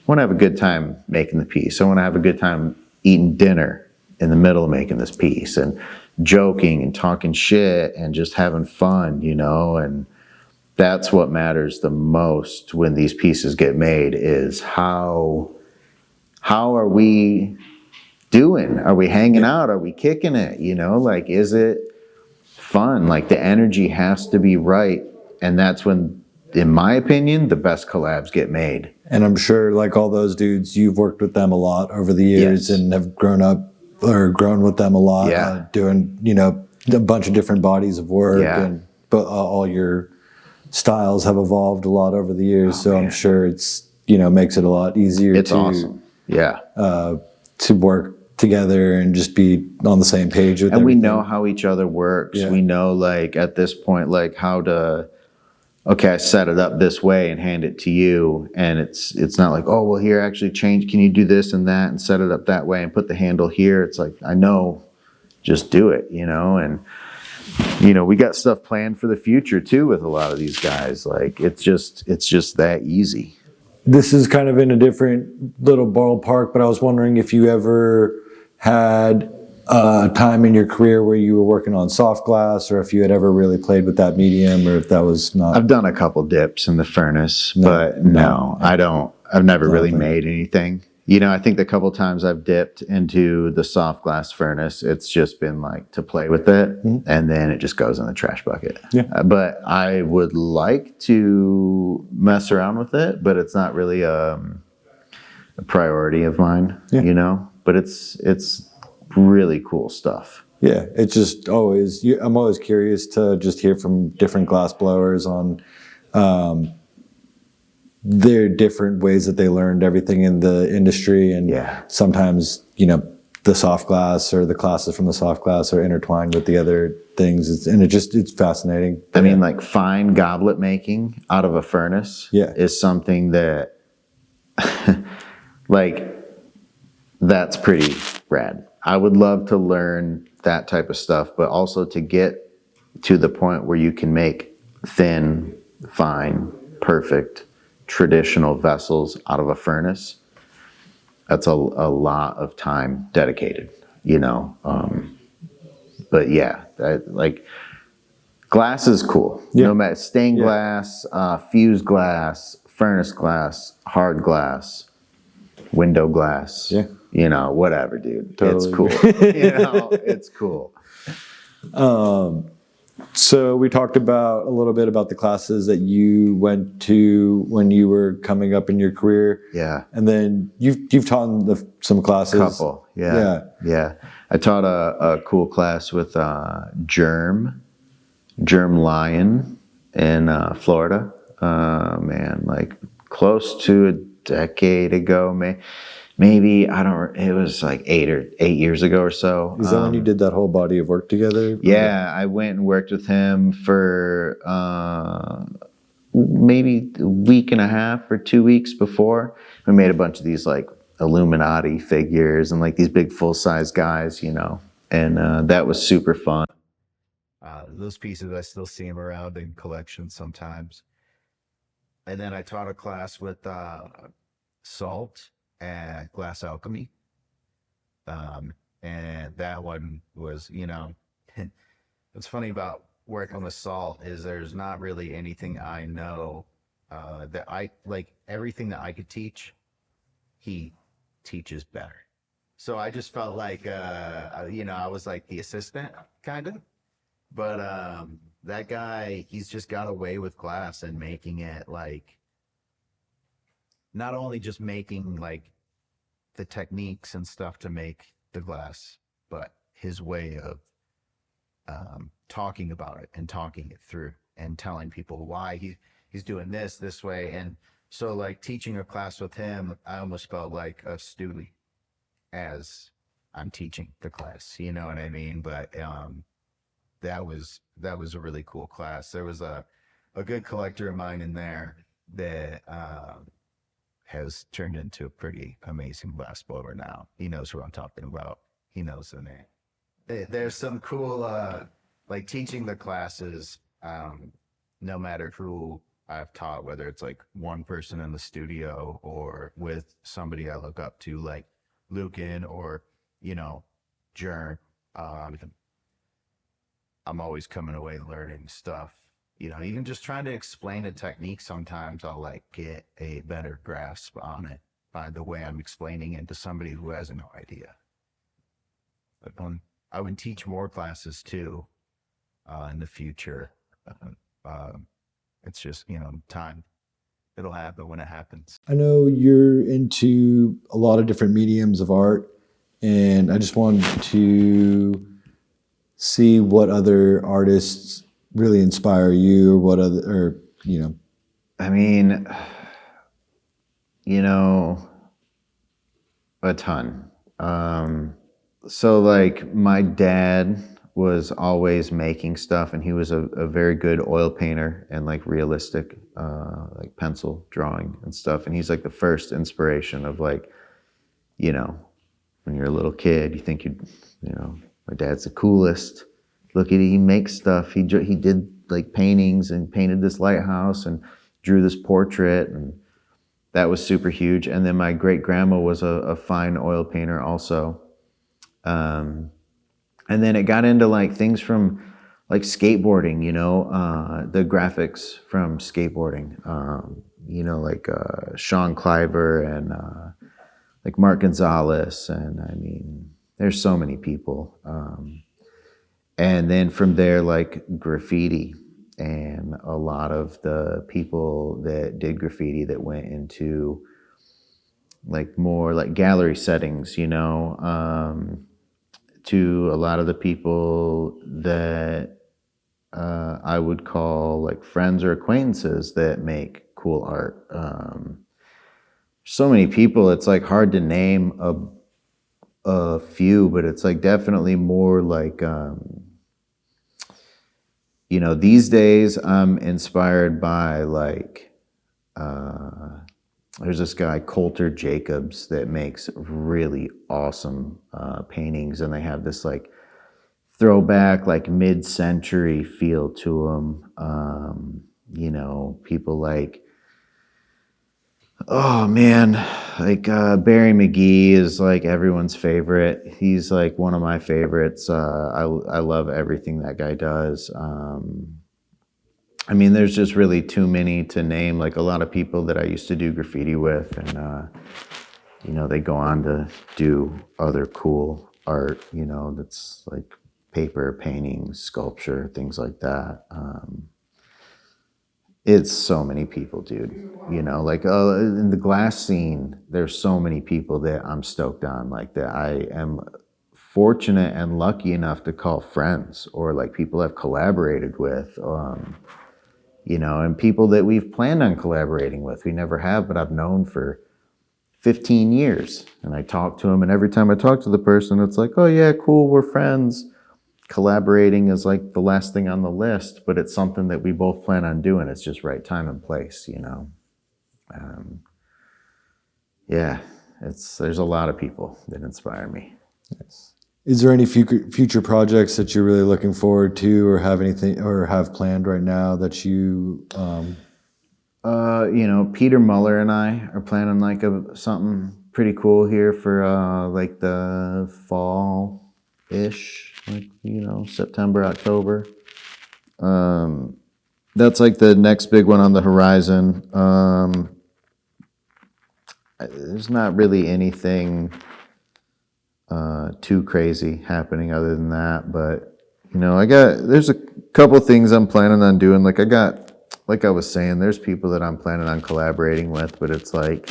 Speaker 2: want to have a good time making the piece. I want to have a good time eating dinner in the middle of making this piece and joking and talking shit and just having fun, and that's what matters the most when these pieces get made is how are we doing? Are we hanging out? Are we kicking it? Like, is it fun? Like the energy has to be right. And that's when, in my opinion, the best collabs get made.
Speaker 1: And I'm sure like all those dudes, you've worked with them a lot over the years. Yes. And have grown with them a lot, doing, a bunch of different bodies of work. Yeah. But all your styles have evolved a lot over the years. So man. I'm sure it's, makes it a lot easier.
Speaker 2: It's awesome. Yeah.
Speaker 1: To work together and just be on the same page with
Speaker 2: and
Speaker 1: everything.
Speaker 2: We know how each other works. Yeah. We know like at this point, like how to, okay, I set it up this way and hand it to you. And it's not like, oh, well, here, actually change. Can you do this and that and set it up that way and put the handle here? It's like, I know just do it, and we got stuff planned for the future too with a lot of these guys. Like it's just that easy.
Speaker 1: This is kind of in a different little ballpark, but I was wondering if you ever had a time in your career where you were working on soft glass, or if you had ever really played with that medium, or if that was not.
Speaker 2: I've done a couple dips in the furnace, but no, I don't. I've never really made anything. I think the couple times I've dipped into the soft glass furnace, it's just been like to play with it, and then it just goes in the trash bucket.
Speaker 1: Yeah.
Speaker 2: But I would like to mess around with it, but it's not really a priority of mine, But it's really cool stuff.
Speaker 1: Yeah, it's just always, I'm always curious to just hear from different glass blowers on their different ways that they learned everything in the industry. And sometimes, the soft glass or the classes from the soft glass are intertwined with the other things. It's fascinating.
Speaker 2: I mean, like fine goblet making out of a furnace is something that, that's pretty rad. I would love to learn that type of stuff, but also to get to the point where you can make thin, fine, perfect, traditional vessels out of a furnace. That's a lot of time dedicated, but glass is cool. No matter stained glass, fused glass, furnace glass, hard glass, window glass. Whatever, dude. Totally. It's cool. It's cool.
Speaker 1: So we talked about a little bit about the classes that you went to when you were coming up in your career.
Speaker 2: Yeah.
Speaker 1: And then you've taught some classes.
Speaker 2: Couple. Yeah. I taught a cool class with Germ Lion in Florida. Close to a decade ago, maybe it was like 8 years ago or so.
Speaker 1: Is that when you did that whole body of work together?
Speaker 2: Yeah, I went and worked with him for maybe a week and a half or 2 weeks before. We made a bunch of these like Illuminati figures and like these big full-size guys, and that was super fun.
Speaker 3: Those pieces, I still see them around in collections sometimes. And then I taught a class with Salt and glass alchemy, and that one was, what's funny about working with Salt is there's not really anything I know that I like. Everything that I could teach, he teaches better. So I just felt like I was like the assistant kind of, but that guy, he's just got away with glass and making it like not only just making like the techniques and stuff to make the glass, but his way of talking about it and talking it through and telling people why he's doing this way. And so like teaching a class with him, I almost felt like a student as I'm teaching the class, you know what I mean? But that was a really cool class. There was a good collector of mine in there that has turned into a pretty amazing glass blower now. He knows who I'm talking about. He knows the name. There's some cool, like teaching the classes, no matter who I've taught, whether it's like one person in the studio or with somebody I look up to, like Lucan or, Jern. I'm always coming away learning stuff. Even just trying to explain a technique, sometimes I'll like get a better grasp on it by the way I'm explaining it to somebody who has no idea. But I would teach more classes too in the future. It's just, time. It'll happen when it happens.
Speaker 1: I know you're into a lot of different mediums of art, and I just wanted to see what other artists really inspire you,
Speaker 2: I mean, a ton. So like my dad was always making stuff, and he was a very good oil painter and like realistic, like pencil drawing and stuff. And he's like the first inspiration of like, when you're a little kid, you think you'd, My dad's the coolest. Look at he makes stuff. He did like paintings and painted this lighthouse and drew this portrait, and that was super huge. And then my great grandma was a fine oil painter also. And then it got into like things from like skateboarding, the graphics from skateboarding, like Sean Cliver and like Mark Gonzalez. And I mean, there's so many people. And then from there, like graffiti, and a lot of the people that did graffiti that went into like more like gallery settings, to a lot of the people that I would call like friends or acquaintances that make cool art. So many people, it's like hard to name a few, but it's like definitely more like, these days I'm inspired by like, there's this guy, Coulter Jacobs, that makes really awesome paintings, and they have this like throwback, like mid-century feel to them. People like, oh man, like Barry McGee is like everyone's favorite. He's like one of my favorites. I love everything that guy does. I mean, there's just really too many to name. Like a lot of people that I used to do graffiti with, and they go on to do other cool art. That's like paper, painting, sculpture, things like that. It's so many people, dude. Like in the glass scene, there's so many people that I'm stoked on. Like that, I am fortunate and lucky enough to call friends, or like people I've collaborated with. And people that we've planned on collaborating with. We never have, but I've known for 15 years. And I talk to them, and every time I talk to the person, it's like, oh yeah, cool, we're friends. Collaborating is like the last thing on the list, but it's something that we both plan on doing. It's just right time and place, Yeah, there's a lot of people that inspire me.
Speaker 1: Yes. Is there any future projects that you're really looking forward to, or have anything, or have planned right now that you?
Speaker 2: Peter Muller and I are planning like something pretty cool here for like the fall-ish, like September, October. That's like the next big one on the horizon. There's not really anything too crazy happening other than that, but there's a couple things I'm planning on doing. Like I was saying, there's people that I'm planning on collaborating with, but it's like,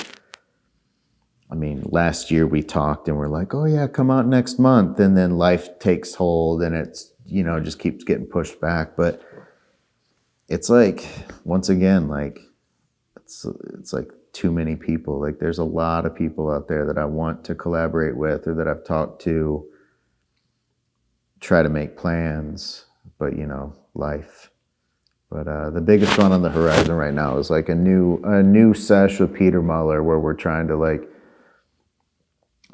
Speaker 2: I mean, last year we talked and we're like, oh yeah, come out next month, and then life takes hold and it's just keeps getting pushed back. But it's like, once again, like it's like too many people. Like there's a lot of people out there that I want to collaborate with, or that I've talked to, try to make plans, but life. But the biggest one on the horizon right now is like a new sesh with Peter Muller, where we're trying to like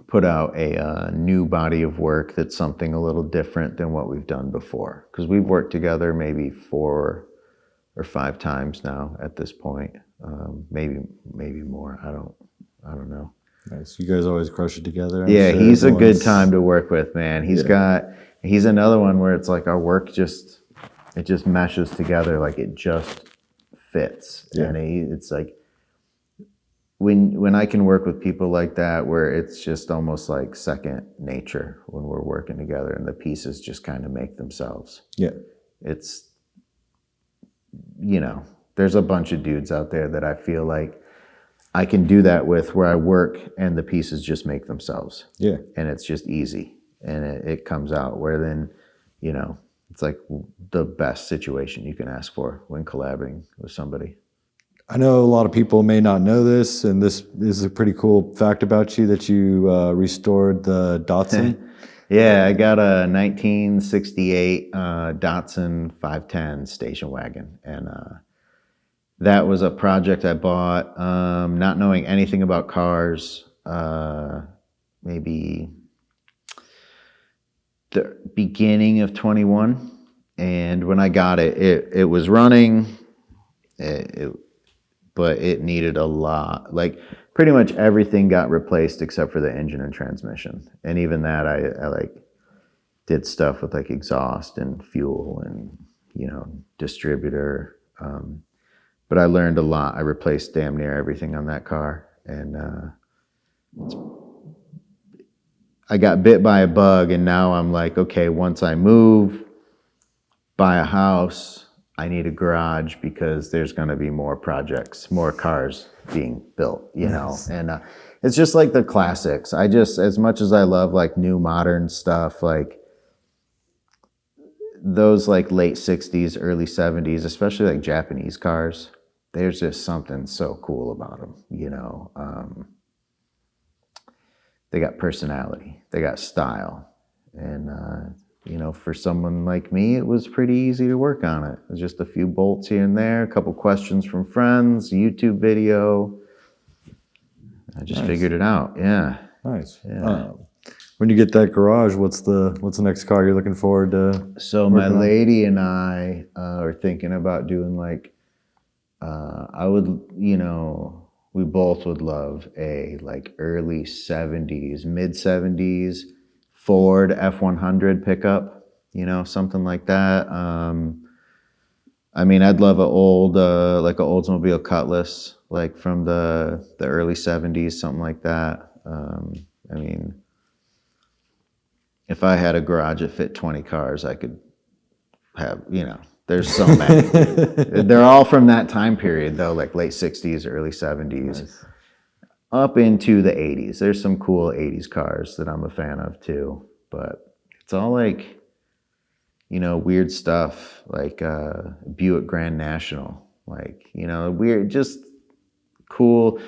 Speaker 2: put out a new body of work that's something a little different than what we've done before, because we've worked together maybe 4 or 5 times now at this point. Maybe more. I don't know.
Speaker 1: Nice. You guys always crush it together.
Speaker 2: Yeah, sure. He's a good time to work with, man. He's another one where it's like our work just meshes together, like it just fits. Yeah. And it's like when I can work with people like that, where it's just almost like second nature when we're working together, and the pieces just kind of make themselves.
Speaker 1: Yeah.
Speaker 2: It's there's a bunch of dudes out there that I feel like I can do that with, where I work and the pieces just make themselves.
Speaker 1: Yeah.
Speaker 2: And it's just easy, and it comes out, where then, it's like the best situation you can ask for when collaborating with somebody.
Speaker 1: I know a lot of people may not know this, and this is a pretty cool fact about you, that you restored the Datsun.
Speaker 2: Yeah, I got a 1968 Datsun 510 station wagon, and that was a project I bought, not knowing anything about cars, maybe the beginning of 21. And when I got it, it was running, but it needed a lot. Like pretty much everything got replaced except for the engine and transmission. And even that, I like did stuff with like exhaust and fuel and, distributor. But I learned a lot. I replaced damn near everything on that car. And I got bit by a bug, and now I'm like, okay, once I move, buy a house, I need a garage because there's going to be more projects, more cars being built,
Speaker 1: Nice.
Speaker 2: And it's just like the classics. As much as I love like new modern stuff, like those like late 60s, early 70s, especially like Japanese cars, there's just something so cool about them. They got personality, they got style. And, for someone like me, it was pretty easy to work on it. It was just a few bolts here and there, a couple questions from friends, YouTube video. I just figured it out. Yeah.
Speaker 1: Nice.
Speaker 2: Yeah.
Speaker 1: When you get that garage, what's the next car you're looking forward to?
Speaker 2: So my lady and I are thinking about doing like, we both would love a like early 70s, mid 70s Ford F100 pickup, something like that. I'd love like an Oldsmobile Cutlass, like from the early 70s, something like that. If I had a garage that fit 20 cars, I could have, there's so many. They're all from that time period, though, like late 60s, early 70s,
Speaker 1: Nice.
Speaker 2: up into the 80s. There's some cool 80s cars that I'm a fan of, too. But it's all like, weird stuff, like Buick Grand National. Like, weird, just cool.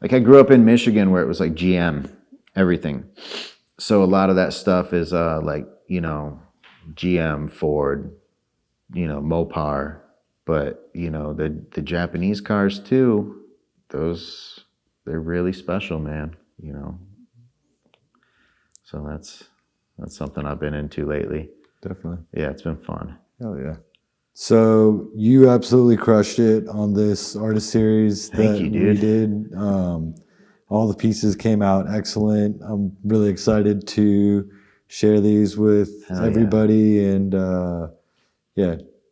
Speaker 2: Like I grew up in Michigan where it was like GM, everything. So a lot of that stuff is like, GM, Ford, Mopar, but the Japanese cars too, they're really special, man, So that's something I've been into lately.
Speaker 1: Definitely.
Speaker 2: Yeah, it's been fun.
Speaker 1: Hell yeah. So you absolutely crushed it on this artist series
Speaker 2: Thank you, dude.
Speaker 1: we did. All the pieces came out excellent. I'm really excited to share these with everybody and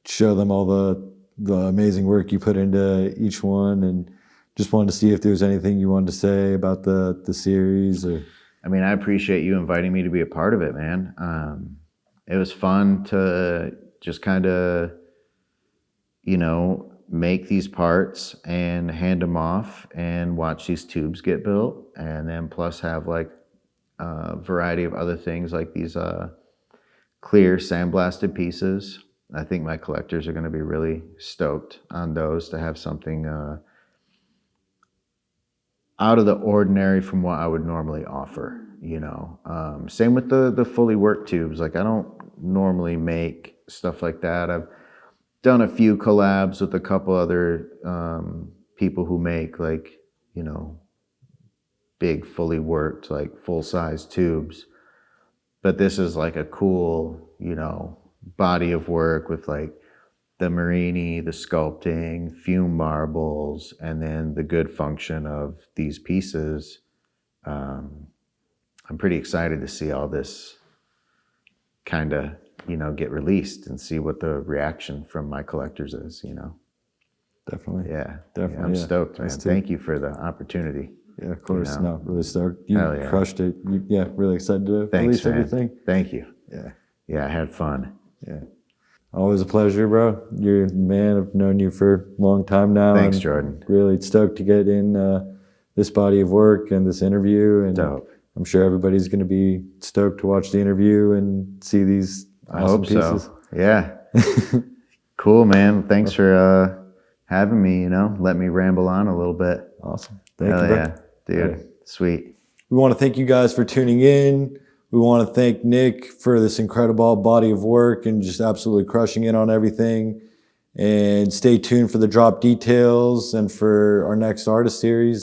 Speaker 1: show them all the amazing work you put into each one, and just wanted to see if there was anything you wanted to say about the series. Or
Speaker 2: I appreciate you inviting me to be a part of it, man. It was fun to just kind of, make these parts and hand them off and watch these tubes get built, and then plus have like a variety of other things like these clear sandblasted pieces. I think my collectors are going to be really stoked on those, to have something out of the ordinary from what I would normally offer. Same with the fully worked tubes. Like I don't normally make stuff like that. I've done a few collabs with a couple other people who make like, big fully worked, like full size tubes. But this is like a cool, body of work with like the Marini, the sculpting, fume marbles, and then the good function of these pieces. I'm pretty excited to see all this kind of, get released and see what the reaction from my collectors is,
Speaker 1: definitely.
Speaker 2: Yeah.
Speaker 1: Definitely.
Speaker 2: Yeah, I'm stoked, man.
Speaker 1: Us too.
Speaker 2: Thank you for the opportunity.
Speaker 1: Yeah, of course.
Speaker 2: You know?
Speaker 1: No, really stoked. You
Speaker 2: Hell yeah.
Speaker 1: crushed it. Really excited to
Speaker 2: Thanks,
Speaker 1: release
Speaker 2: man.
Speaker 1: everything.
Speaker 2: Thank you.
Speaker 1: Yeah.
Speaker 2: Yeah, I had fun.
Speaker 1: Yeah. Always a pleasure, bro. You're a man. I've known you for a long time now.
Speaker 2: Thanks,
Speaker 1: and
Speaker 2: Jordan.
Speaker 1: Really stoked to get in this body of work and this interview. And
Speaker 2: Dope.
Speaker 1: I'm sure everybody's going to be stoked to watch the interview and see these
Speaker 2: I
Speaker 1: awesome
Speaker 2: hope
Speaker 1: pieces.
Speaker 2: so. Yeah. Cool, man. Thanks for having me, let me ramble on a little bit.
Speaker 1: Awesome. Thank
Speaker 2: Hell
Speaker 1: you, bro.
Speaker 2: yeah, dude. Sweet.
Speaker 1: We want to thank you guys for tuning in. We want to thank Nick for this incredible body of work and just absolutely crushing it on everything. And stay tuned for the drop details and for our next artist series.